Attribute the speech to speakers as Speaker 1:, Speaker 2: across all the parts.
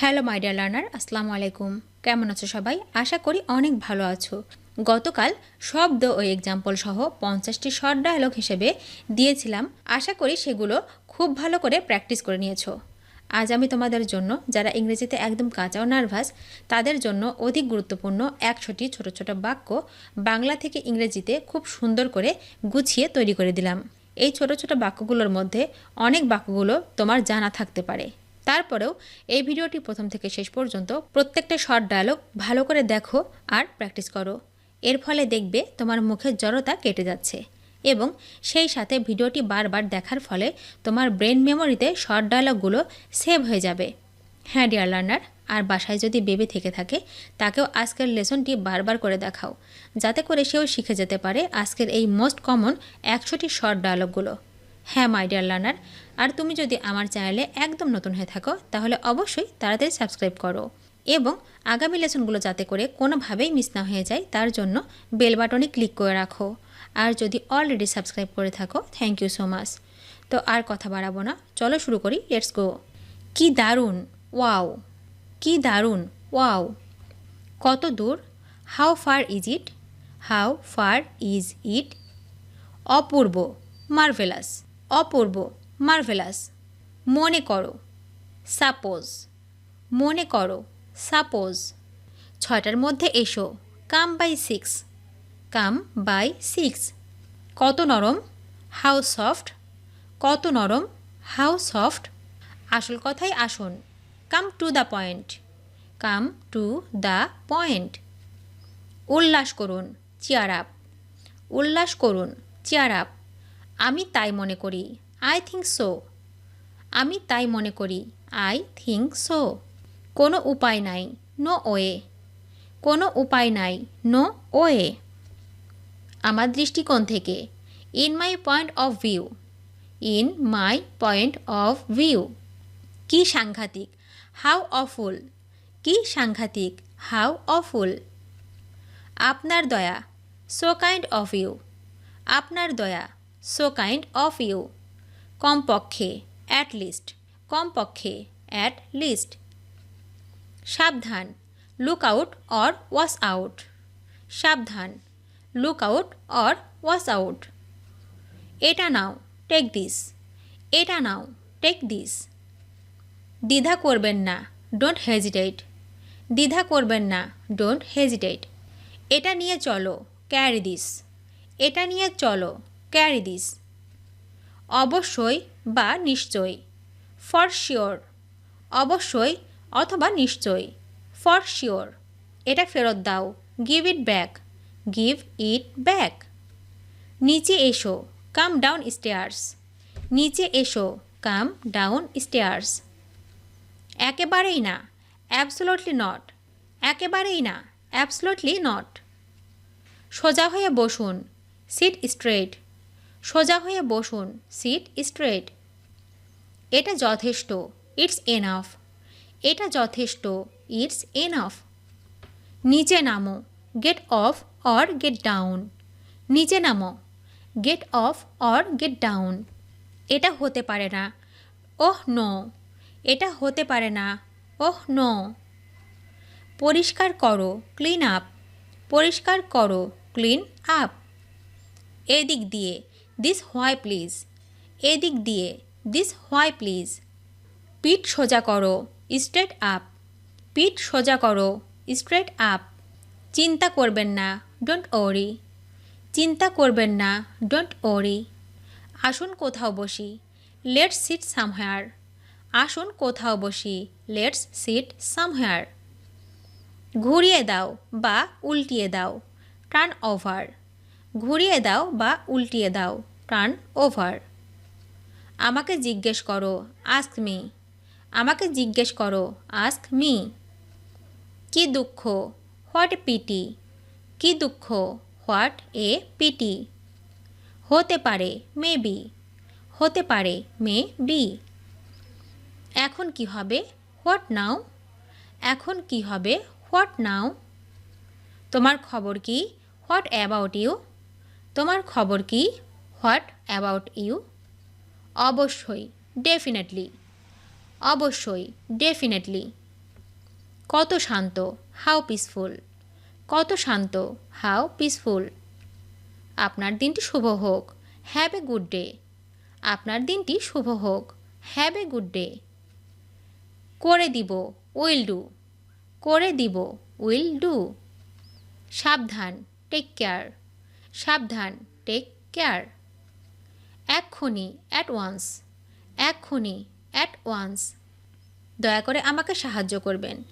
Speaker 1: Hello my dear learner, আসসালামু আলাইকুম। কেমন আছো সবাই? আশা করি অনেক ভালো আছো। গতকাল শব্দ ও এক্সাম্পল সহ 50টি শর্ট ডায়লগ হিসেবে দিয়েছিলাম। আশা করি সেগুলো খুব ভালো করে প্র্যাকটিস করে নিয়েছো। আজ আমি তোমাদের জন্য যারা ইংরেজিতে একদম কাঁচা ও নার্ভাস তাদের জন্য অধিক গুরুত্বপূর্ণ 100টি ছোট ছোট বাক্য বাংলা থেকে ইংরেজিতে খুব সুন্দর করে গুছিয়ে তৈরি করে দিলাম। এই ছোট ছোট বাক্যগুলোর মধ্যে অনেক বাক্যগুলো তোমার জানা থাকতে পারে। তারপরেও এই ভিডিওটি প্রথম থেকে শেষ পর্যন্ত প্রত্যেকটা শর্ট ডায়লগ ভালো করে দেখো আর প্র্যাকটিস করো। এর ফলে দেখবে তোমার মুখের জড়তা কেটে যাচ্ছে এবং সেই সাথে ভিডিওটি বারবার দেখার ফলে তোমার ব্রেন মেমোরিতে শর্ট ডায়লগগুলো সেভ হয়ে যাবে। হ্যাঁ ডিয়ার লার্নার, আর বাসায় যদি বেবি থেকে থাকে তাকেও আজকের লেসনটি বারবার করে দেখাও, যাতে করে সেও শিখে যেতে পারে আজকের এই মোস্ট কমন 100টি শর্ট ডায়লগগুলো। হ্যাঁ মাই ডিয়ার লার্নার, আর তুমি যদি আমার চ্যানেলে একদম নতুন হয়ে থাকো তাহলে অবশ্যই তাড়াতাড়ি সাবস্ক্রাইব করো এবং আগামী লেসনগুলো যাতে করে কোনোভাবেই মিস না হয়ে যায় তার জন্য বেল বাটনে ক্লিক করে রাখো। আর যদি অলরেডি সাবস্ক্রাইব করে থাকো, থ্যাংক ইউ সো মাচ। তো আর কথা বাড়াবো না, চলো শুরু করি। Let's go. কি দারুণ, ওয়াও! কি দারুণ, ওয়াও! কত দূর, how far is it? How far is it? Apurba, marvellous. Apurba, marvellous. মনে করো, সাপোজ। মনে করো, সাপোজ। 6টার মধ্যে এসো, কাম বাই 6। Come by 6। কত নরম, হাউ সফট। কত নরম, হাউ সফট। আসল কথাই আসুন, come to the point. Come to the point. উল্লাস করুন, চিয়ার আপ। উল্লাস করুন, চিয়ার আপ। আমি তাই মনে করি, আই থিঙ্ক সো। আমি তাই মনে করি, আই থিঙ্ক সো। কোনো উপায় নাই, নো ওয়ে। কোনো উপায় নাই, নো ওয়ে। আমার দৃষ্টিকোণ থেকে, in my point of view. In my point of view. কি সাংঘাতিক, হাউ অফুল। কি সাংঘাতিক, হাউ অফুল। আপনার দয়া, সো কাইন্ড অফ ইউ। আপনার দয়া, সো কাইন্ড অফ ইউ। কমপক্ষে, অ্যাট লিস্ট। কমপক্ষে, অ্যাট লিস্ট। সাবধান, look out or watch out. সাবধান, look out or watch out. এটা নাও, টেক দিস। এটা নাও, টেক দিস। দ্বিধা করবেন না, ডোন্ট হেজিটেট। দ্বিধা করবেন না, ডোন্ট হেজিটেট। এটা নিয়ে চলো, ক্যারি দিস। এটা নিয়ে চলো, ক্যারি দিস। অবশ্যই বা নিশ্চয়ই, ফর শিওর। অবশ্যই অথবা নিশ্চয়ই, ফর শিওর। এটা ফেরত দাও, give it back. Give it back. নিচে এসো, কাম ডাউন স্টেয়ার্স। নিচে এসো, কাম ডাউন স্টেয়ার্স। একেবারেই না, অ্যাবসোলুটলি নট। একেবারেই না, অ্যাবসোলুটলি নট। সোজা হয়ে বসুন, সিট স্ট্রেট। সোজা হয়ে বসুন, সিট স্ট্রেট। এটা যথেষ্ট, ইটস এনাফ। এটা যথেষ্ট, ইটস এনাফ। নিচে নামো, get off or get down. নিচে নামো, get off or get down. এটা হতে পারে না, ওহ নো। এটা হতে পারে না, ওহ নো। পরিষ্কার করো, ক্লিন আপ। পরিষ্কার করো, ক্লিন আপ। এদিক দিয়ে, দিস হোয়াই প্লিজ। এদিক দিয়ে, দিস হোয়াই প্লিজ। পিঠ সোজা করো, স্ট্রেট আপ। পিঠ সোজা করো, স্ট্রেট আপ। চিন্তা করবেন না, ডোন্ট ওরি। চিন্তা করবেন না, ডোন্ট ওরি। আসুন কোথাও বসি, লেটস সিট সামহেয়ার। আসুন কোথাও বসি, লেটস সিট সামহেয়ার। ঘুরিয়ে দাও বা উল্টিয়ে দাও, টার্ন ওভার। ঘুরিয়ে দাও বা উল্টিয়ে দাও, টার্ন ওভার। আমাকে জিজ্ঞেস করো, আস্ক মি। আমাকে জিজ্ঞেস করো, আস্ক মি। কি দুঃখ, হোয়াট এ পিটি। কি দুঃখ, হোয়াট এ পিটি। হতে পারে, মে বি। হতে পারে, মে বি। এখন কি হবে, হোয়াট নাও। এখন কি হবে, হোয়াট নাও। তোমার খবর কি, হোয়াট অ্যাবাউট ইউ। তোমার খবর কি, হোয়াট অ্যাবাউট ইউ। অবশ্যই, ডেফিনেটলি। অবশ্যই, ডেফিনেটলি। কত শান্ত, হাউ পিসফুল। কত শান্ত, হাউ পিসফুল। আপনার দিনটি শুভ হোক, হ্যাভ এ গুড ডে। আপনার দিনটি শুভ হোক, হ্যাভ এ গুড ডে। করে দিব, উইল ডু। করে দিব, উইল ডু। সাবধান, টেক কেয়ার। সাবধান, টেক কেয়ার। এক্ষুনি, অ্যাট ওয়ান্স। এক্ষুনি, অ্যাট ওয়ান্স। দয়া করে আমাকে সাহায্য করবেন।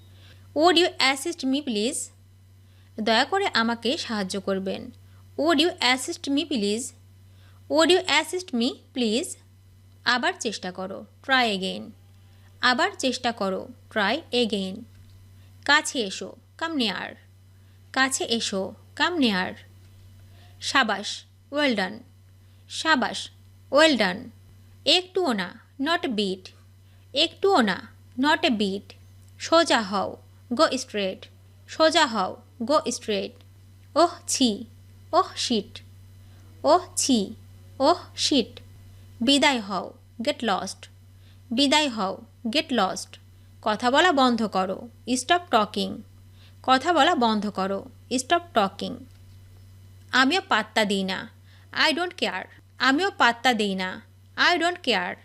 Speaker 1: Would you assist me please. দয়া করে আমাকে সাহায্য করবেন। Would you assist me please. Would you assist me please. আবার চেষ্টা করো, ট্রাই এগেইন। আবার চেষ্টা করো, ট্রাই এগেইন। কাছে এসো, কাম নিয়ার। কাছে এসো, কাম নিয়ার। সাবাস, ওয়েল ডান। সাবাস, ওয়েল ডান। একটুও না, নট এ বিট। একটুও না, নট এ বিট। সোজা হও, গো স্ট্রেট। সোজা হও, গো স্ট্রেট। ওহ ছি, ওহ শিট। ওহ ছি, ওহ শিট। বিদায় হও, গেট লস্ট। বিদায় হও, গেট লস্ট। কথা বলা বন্ধ করো, স্টপ টকিং। কথা বলা বন্ধ করো, স্টপ টকিং। আমিও পাত্তা দিই না, আই ডোন্ট কেয়ার। আমিও পাত্তা দিই না, আই ডোন্ট কেয়ার।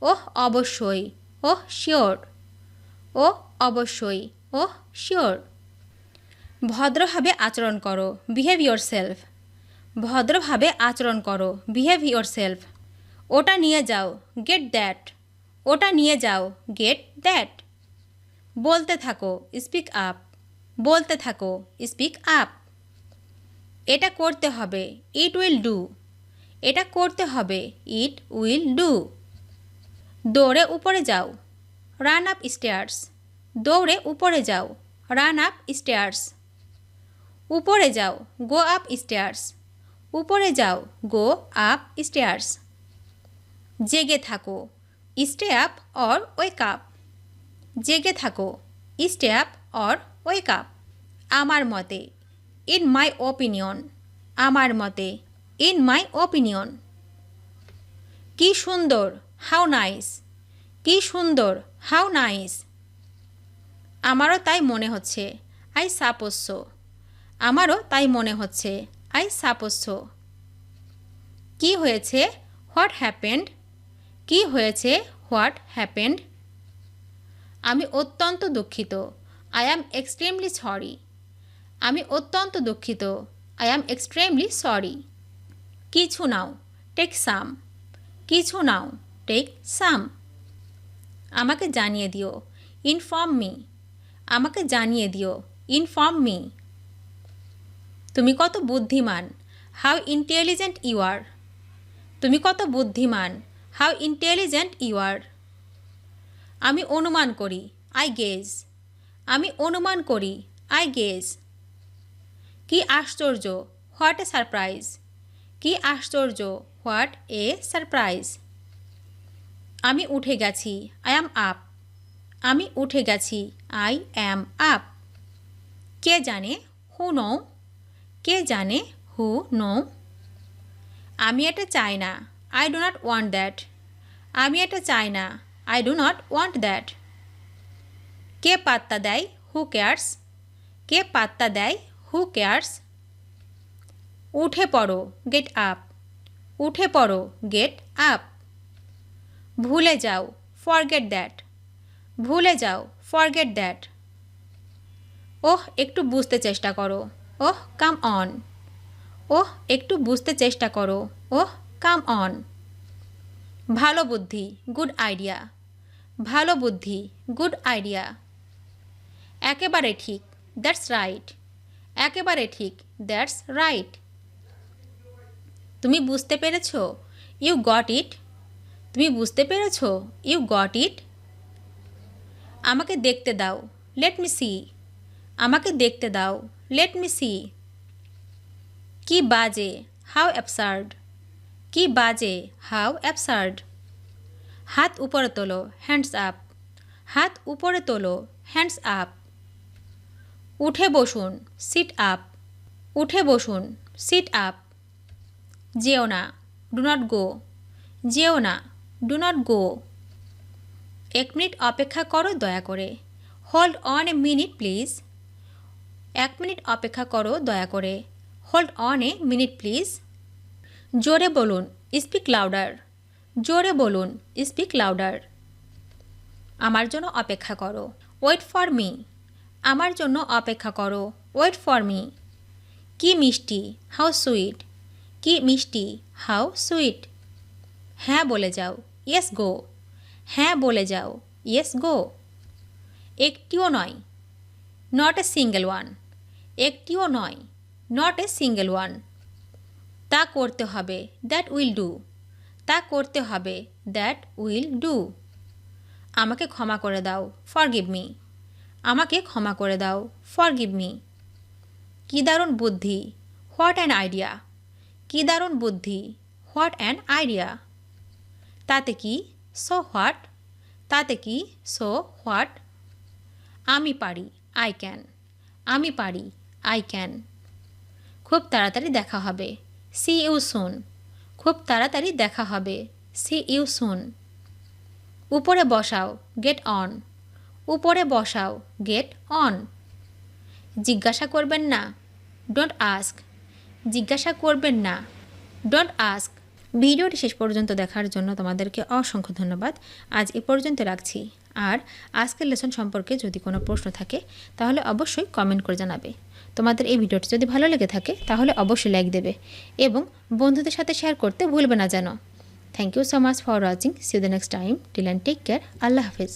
Speaker 1: ওহ অবশ্যই, ওহ শিওর। ওহ অবশ্যই, ওহ শিওর। ভদ্রভাবে আচরণ করো, বিহেভ ইয়োর সেলফ। ভদ্রভাবে আচরণ করো, বিহেভ ইয়োর সেলফ। ওটা নিয়ে যাও, গেট দ্যাট। ওটা নিয়ে যাও, গেট দ্যাট। বলতে থাকো, স্পিক আপ। বলতে থাকো, স্পিক আপ। এটা করতে হবে, ইট উইল ডু। এটা করতে হবে, ইট উইল ডু। দৌড়ে উপরে যাও, রান আপ স্টেয়ার্স। দৌড়ে উপরে যাও, রান আপ স্টেয়ার্স। উপরে যাও, গো আপ স্টেয়ার্স। উপরে যাও, গো আপ স্টেয়ার্স। জেগে থাকো, stay up or wake up. জেগে থাকো, stay up or wake up. আমার মতে, ইন মাই ওপিনিয়ন। আমার মতে, ইন মাই ওপিনিয়ন। কি সুন্দর, হাউ নাইস। কি সুন্দর, হাউ নাইস। আমারও তাই মনে হচ্ছে, আই সাপোজ সো। আমারও তাই মনে হচ্ছে, আই সাপোজ সো। কি হয়েছে, হোয়াট হ্যাপেন্ড। কি হয়েছে, হোয়াট হ্যাপেন্ড। আমি অত্যন্ত দুঃখিত, আই অ্যাম এক্সট্রিমলি সরি। আমি অত্যন্ত দুঃখিত, আই অ্যাম এক্সট্রিমলি সরি। কিছু নাও, টেক সাম। কিছু নাও, টেক সাম। আমাকে জানিয়ে দিও, ইনফর্ম মি। আমাকে জানিয়ে দিও, ইনফর্ম মি। তুমি কত বুদ্ধিমান, হাউ ইন্টেলিজেন্ট ইউ আর। তুমি কত বুদ্ধিমান, হাউ ইন্টেলিজেন্ট ইউ আর। আমি অনুমান করি, আই গেজ। আমি অনুমান করি, আই গেজ। কি আশ্চর্য, হোয়াট এ সারপ্রাইজ। কি আশ্চর্য, হোয়াট এ সারপ্রাইজ। আমি উঠে গেছি, আই অ্যাম আপ। আমি উঠে গেছি, আই অ্যাম আপ। কে জানে, হু নো। কে জানে, হু নো। আমি এটা চাই না, I do not want that. আমি এটা চাই না, I do not want that. কে পাত্তা দেয়, হু কেয়ার্স। কে পাত্তা দেয়, হু কেয়ার্স। উঠে পড়ো, গেট আপ। উঠে পড়ো, গেট আপ। ভুলে যাও, ফরগেট দ্যাট। ভুলে যাও, ফরগেট দ্যাট। ওহ একটু বুঝতে চেষ্টা করো, ওহ কাম অন। ওহ একটু বুঝতে চেষ্টা করো, ওহ কাম অন। ভালো বুদ্ধি, গুড আইডিয়া। ভালো বুদ্ধি, গুড আইডিয়া। একেবারে ঠিক, দ্যাটস রাইট। একেবারে ঠিক, দ্যাটস রাইট। তুমি বুঝতে পেরেছ, ইউ গট ইট। তুমি বুঝতে পেরেছ, ইউ গট ইট। আমাকে দেখতে দাও, লেট মি সি। আমাকে দেখতে দাও, লেট মি সি। কি বাজে, হাউ অ্যাবসার্ড। কি বাজে, হাউ অ্যাবসার্ড। হাত উপরে তোলো, হ্যান্ডস আপ। হাত উপরে তোলো, হ্যান্ডস আপ। উঠে বসুন, সিট আপ। উঠে বসুন, সিট আপ। যেও না, ডু নট গো। যেও না, ডু নট গো। 1 মিনিট অপেক্ষা করো দয়া করে, hold on a minute please. 1 minute অপেক্ষা করো দয়া করে। Hold on a minute please. জোরে বলুন, স্পিক লাউডার। জোরে বলুন, স্পিক লাউডার। আমার জন্য অপেক্ষা করো, ওয়েট ফর মি। আমার জন্য অপেক্ষা করো, ওয়েট ফর মি। কি মিষ্টি, হাউ সুইট। কি মিষ্টি, হাউ সুইট। হ্যাঁ বলে যাও, ইয়েস গো। হ্যাঁ বলে যাও, ইয়েস গো। একটিও নয়, নট এ সিঙ্গেল ওয়ান। একটিও নয়, নট এ সিঙ্গেল ওয়ান। তা করতে হবে, দ্যাট উইল ডু। তা করতে হবে, দ্যাট উইল ডু। আমাকে ক্ষমা করে দাও, ফরগিভ মি। আমাকে ক্ষমা করে দাও, ফরগিভ মি। কি দারুণ বুদ্ধি, হোয়াট অ্যান আইডিয়া। কি দারুণ বুদ্ধি, হোয়াট অ্যান আইডিয়া। তাতে কি, সো হোয়াট। তাতে কি, সো হোয়াট। আমি পারি, আই ক্যান। আমি পারি, আই ক্যান। খুব তাড়াতাড়ি দেখা হবে, সি ইউ সুন। খুব তাড়াতাড়ি দেখা হবে, সি ইউ সুন। উপরে বসাও, গেট অন। উপরে বসাও, গেট অন। জিজ্ঞাসা করবেন না, ডোন্ট আস্ক। জিজ্ঞাসা করবেন না, ডোন্ট আস্ক। ভিডিওটি শেষ পর্যন্ত দেখার জন্য তোমাদেরকে অসংখ্য ধন্যবাদ। আজ এ পর্যন্ত রাখছি। আর আজকের লেসন সম্পর্কে যদি কোনো প্রশ্ন থাকে তাহলে অবশ্যই কমেন্ট করে জানাবে। তোমাদের এই ভিডিওটি যদি ভালো লেগে থাকে তাহলে অবশ্যই লাইক দেবে এবং বন্ধুদের সাথে শেয়ার করতে ভুলবে না যেন। Thank you so much for watching. See you the next time. Till and take care. আল্লাহ হাফিজ।